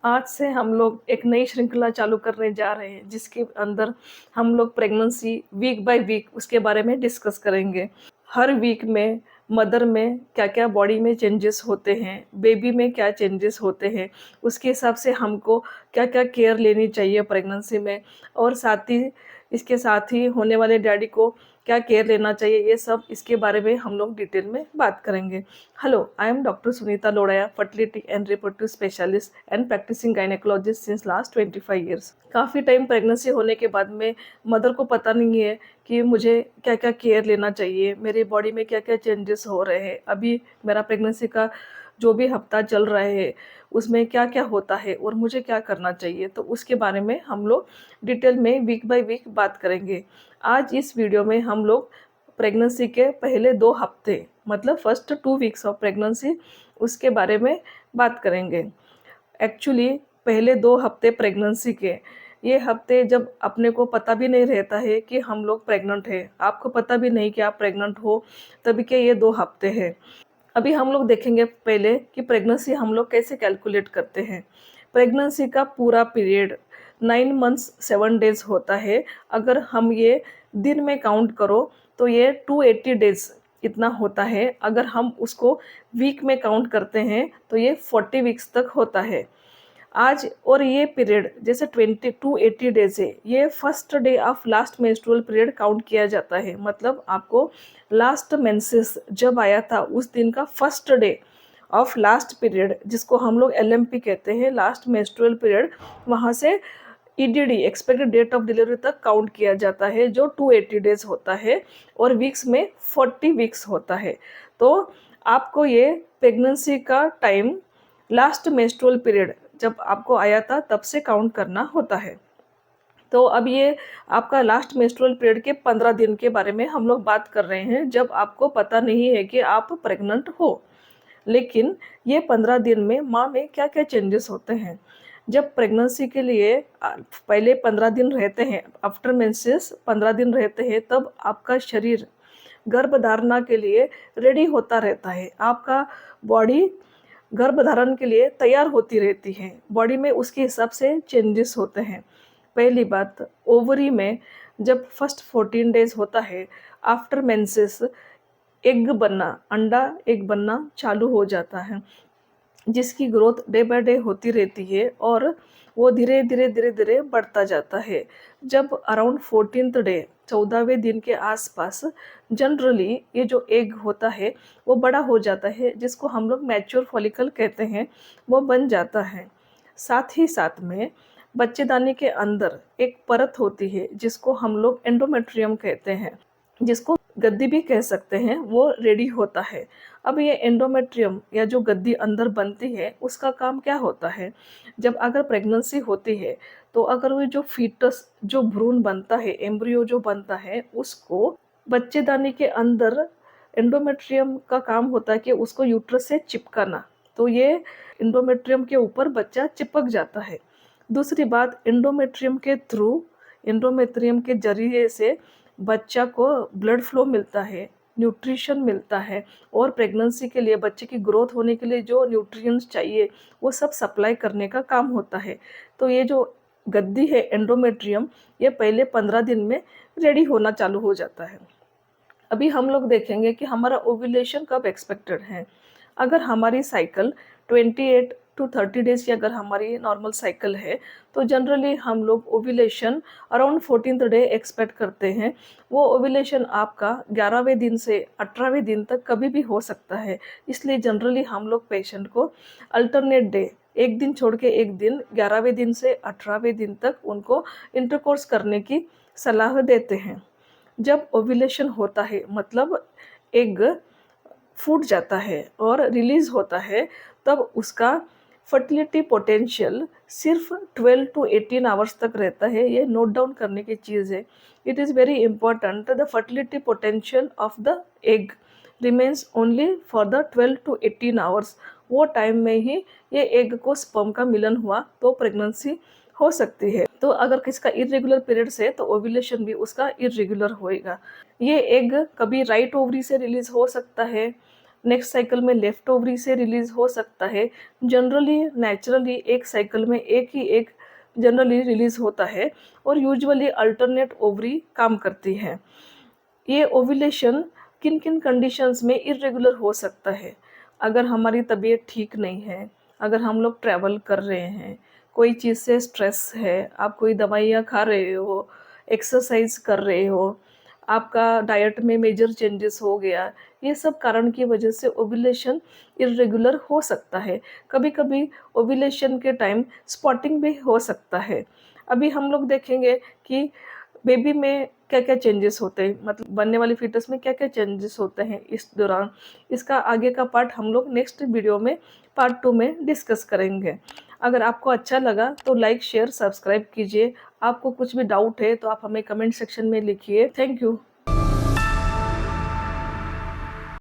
आज से हम लोग एक नई श्रृंखला चालू करने जा रहे हैं जिसके अंदर हम लोग प्रेगनेंसी वीक बाय वीक उसके बारे में डिस्कस करेंगे। हर वीक में मदर में क्या-क्या बॉडी में चेंजेस होते हैं, बेबी में क्या चेंजेस होते हैं, उसके हिसाब से हमको क्या-क्या केयर लेनी चाहिए प्रेगनेंसी में और इसके साथ ही होने वाले डैडी को क्या केयर लेना चाहिए, ये सब इसके बारे में हम लोग डिटेल में बात करेंगे। Hello, I am doctor Sunita Lodhaya, fertility and reproductive specialist and practising gynaecologist since last 25 years. काफ़ी टाइम प्रेगनेंसी होने के बाद में मदर को पता नहीं है कि मुझे क्या-क्या केयर लेना चाहिए, मेरे बॉडी में क्या-क्या चेंजेस हो रहे हैं। अभी मेरा प्रेगनेंसी का जो भी हफ्ता चल रहा है, उसमें क्या-क्या होता है और मुझे क्या करना चाहिए, तो उसके बारे में हम लोग डिटेल में वीक बाय वीक बात करेंगे। आज इस वीडियो में हम लोग प्रेगनेंसी के पहले 2 हफ्ते मतलब फर्स्ट 2 वीक्स ऑफ प्रेगनेंसी उसके बारे में बात करेंगे। एक्चुअली पहले 2 हफ्ते प्रेगनेंसी के, ये हफ्ते जब अपने को पता भी नहीं रहता है कि हम लोग प्रेग्नेंट हैं, आपको पता भी नहीं कि आप प्रेग्नेंट हो, तभी के ये 2 हफ्ते हैं। अभी हम लोग देखेंगे पहले कि प्रेगनेंसी हम लोग कैसे कैलकुलेट करते हैं। प्रेगनेंसी का पूरा पीरियड 9 मंथ्स 7 डेज़ होता है। अगर हम ये दिन में काउंट करो तो ये 280 डेज़ इतना होता है। अगर हम उसको वीक में काउंट करते हैं तो ये 40 वीक्स तक होता है। आज और ये पीरियड जैसे 80 डेज है, ये first day of last menstrual period count किया जाता है। मतलब आपको लास्ट मेंसेस जब आया था उस दिन का first day of last period, जिसको हम लोग एलएमपी कहते हैं, लास्ट मेंस्ट्रुअल पीरियड, वहाँ से EDD expected date of delivery तक काउंट किया जाता है, जो 280 डेज होता है और वीक्स में 40 वीक्स होता है। तो आपको ये प्रेगनेंसी का टाइम लास्ट मेंस्ट्रुअल पीरियड जब आपको आया था तब से काउंट करना होता है। तो अब ये आपका लास्ट मेंस्ट्रुअल पीरियड के 15 दिन के बारे में हम लोग बात कर रहे हैं, जब आपको पता नहीं है कि आप प्रेग्नेंट हो। लेकिन ये 15 दिन में माँ में क्या-क्या चेंजेस होते हैं। जब प्रेगनेंसी के लिए पहले 15 दिन रहते हैं, आफ्टर मेंसेस 15 दिन रहते हैं, तब आपका शरीर गर्भधारणा के लिए रेडी होता रहता है। आपका बॉडी गर्भधारण के लिए तैयार होती रहती है। बॉडी में उसके हिसाब से चेंजेस होते हैं। पहली बात, ओवरी में जब फर्स्ट 14 डेज़ होता है आफ्टर मेंसेस, एग बनना, अंडा एग बनना चालू हो जाता है, जिसकी ग्रोथ डे बाय डे होती रहती है और वो धीरे धीरे बढ़ता जाता है। जब अराउंड 14th डे 14वें दिन के आसपास जनरली ये जो एग होता है वो बड़ा हो जाता है, जिसको हम लोग मैच्योर फॉलिकल कहते हैं, वो बन जाता है। साथ ही साथ में बच्चेदानी के अंदर एक परत होती है जिसको हम लोग एंडोमेट्रियम कहते हैं, जिसको गद्दी भी कह सकते हैं, वो रेडी होता है। अब ये एंडोमेट्रियम या जो गद्दी अंदर बनती है उसका काम क्या होता है, जब अगर प्रेगनेंसी होती है तो अगर वो जो फीटस जो भ्रूण बनता है, एम्ब्रियो जो बनता है, उसको बच्चेदानी के अंदर एंडोमेट्रियम का काम होता है कि उसको यूट्रस से चिपकाना। तो ये एंडोमेट्रियम के ऊपर बच्चा चिपक जाता है। दूसरी बात, एंडोमेट्रियम के जरिए से बच्चा को ब्लड फ्लो मिलता है, न्यूट्रिशन मिलता है और प्रेगनेंसी के लिए बच्चे की ग्रोथ होने के लिए जो न्यूट्रिएंट्स चाहिए वो सब सप्लाई करने का काम होता है। तो ये जो गद्दी है एंडोमेट्रियम, ये पहले 15 दिन में रेडी होना चालू हो जाता है। अभी हम लोग देखेंगे कि हमारा ओव्यूलेशन कब एक्सपेक्टेड है। अगर हमारी साइकिल 28 टू 30 डेज़ की अगर हमारी नॉर्मल साइकिल है, तो जनरली हम लोग ovulation around 14th day expect करते हैं। वो ओव्यूलेशन आपका 11वें दिन से 18वें दिन तक कभी भी हो सकता है। इसलिए जनरली हम लोग पेशेंट को अल्टरनेट डे, एक दिन छोड़ के एक दिन, 11वें दिन से 18वें दिन तक उनको इंटरकोर्स करने की सलाह देते हैं। जब ओव्यूलेशन होता है मतलब एग फूट जाता है और रिलीज़ होता है, तब उसका फर्टिलिटी पोटेंशियल सिर्फ 12 टू 18 आवर्स तक रहता है। ये नोट डाउन करने की चीज़ है। It is very important, the fertility potential of the egg remains only for the 12 to 18 hours. वो टाइम में ही ये एग को स्पर्म का मिलन हुआ तो प्रेगनेंसी हो सकती है। तो अगर किसका इरेगुलर पीरियड्स है तो ओव्यूलेशन भी उसका इरेगुलर होएगा। ये एग कभी राइट ओवरी से रिलीज हो सकता है, नेक्स्ट साइकिल में लेफ्ट ओवरी से रिलीज हो सकता है। जनरली नेचुरली एक साइकिल में एक ही एक जनरली रिलीज होता है और यूजुअली अल्टरनेट ओवरी काम करती है। ये ओव्यूलेशन किन किन कंडीशंस में इरेगुलर हो सकता है? अगर हमारी तबीयत ठीक नहीं है, अगर हम लोग ट्रैवल कर रहे हैं, कोई चीज़ से स्ट्रेस है, आप कोई दवाइयाँ खा रहे हो, एक्सरसाइज कर रहे हो, आपका डाइट में मेजर चेंजेस हो गया, ये सब कारण की वजह से ओव्यूलेशन इरेगुलर हो सकता है। कभी-कभी ओव्यूलेशन के टाइम स्पॉटिंग भी हो सकता है। अभी हम लोग देखेंगे कि बेबी में क्या-क्या चेंजेस होते हैं, मतलब बनने वाली फीटस में क्या-क्या चेंजेस होते हैं इस दौरान। इसका आगे का पार्ट हम लोग नेक्स्ट वीडियो में पार्ट 2 में डिस्कस करेंगे। अगर आपको अच्छा लगा तो लाइक, शेयर, सब्सक्राइब कीजिए। आपको कुछ भी डाउट है तो आप हमें कमेंट सेक्शन में लिखिए। Thank you.